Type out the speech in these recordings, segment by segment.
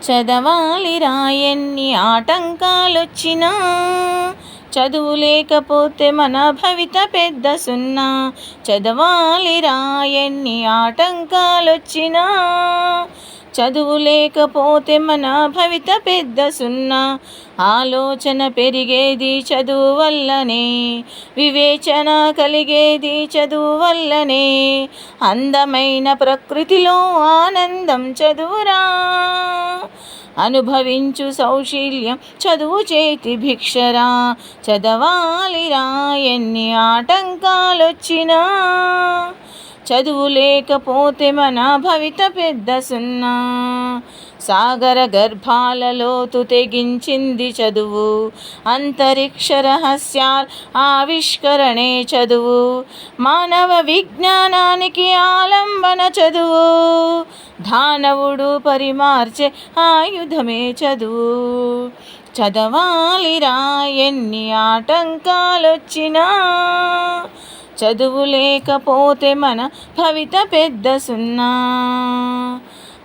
చదవాలిరా ఎన్ని ఆటంకాలొచ్చినా, చదువు లేకపోతే మన భవిత పెద్ద సున్నా. చదవాలిరా ఎన్ని ఆటంకాలొచ్చినా, చదువు లేకపోతే మన భవిత పెద్ద సున్నా. ఆలోచన పెరిగేది చదువు వల్లనే, వివేచన కలిగేది చదువు వల్లనే. అందమైన ప్రకృతిలో ఆనందం చదువురా, అనుభవించు సౌశీల్యం చదువు చేతి భిక్షరా. చదవాలిరా ఎన్ని ఆటంకాలొచ్చినా, చదువు లేకపోతే మన భవిత పెద్ద సున్నా. సాగర గర్భాల లోతు తెగించింది చదువు, అంతరిక్ష రహస్యాల ఆవిష్కరణే చదువు. మానవ విజ్ఞానానికి ఆలంబన చదువు, దానవుడు పరిమార్చే ఆయుధమే చదువు. చదవాలిరా ఎన్ని ఆటంకాలొచ్చినా, చదువు లేకపోతే మన భవిత పెద్ద సున్నా.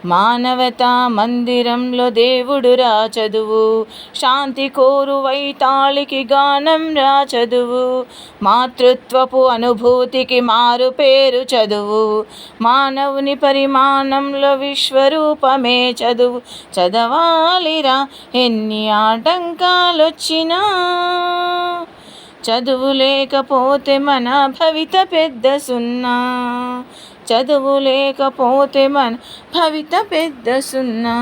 మానవతా మందిరంలో దేవుడురా చదువు, శాంతి కోరు వైతాళికి గానం రా చదువు. మాతృత్వపు అనుభూతికి మారు పేరు చదువు, మానవుని పరిమాణంలో విశ్వరూపమే చదువు. చదవాలిరా ఎన్ని ఆటంకాలొచ్చినా, చదువు లేకపోతే మన భవిత పెద్ద సున్నా. చదువు లేకపోతే మన భవిత పెద్ద సున్నా.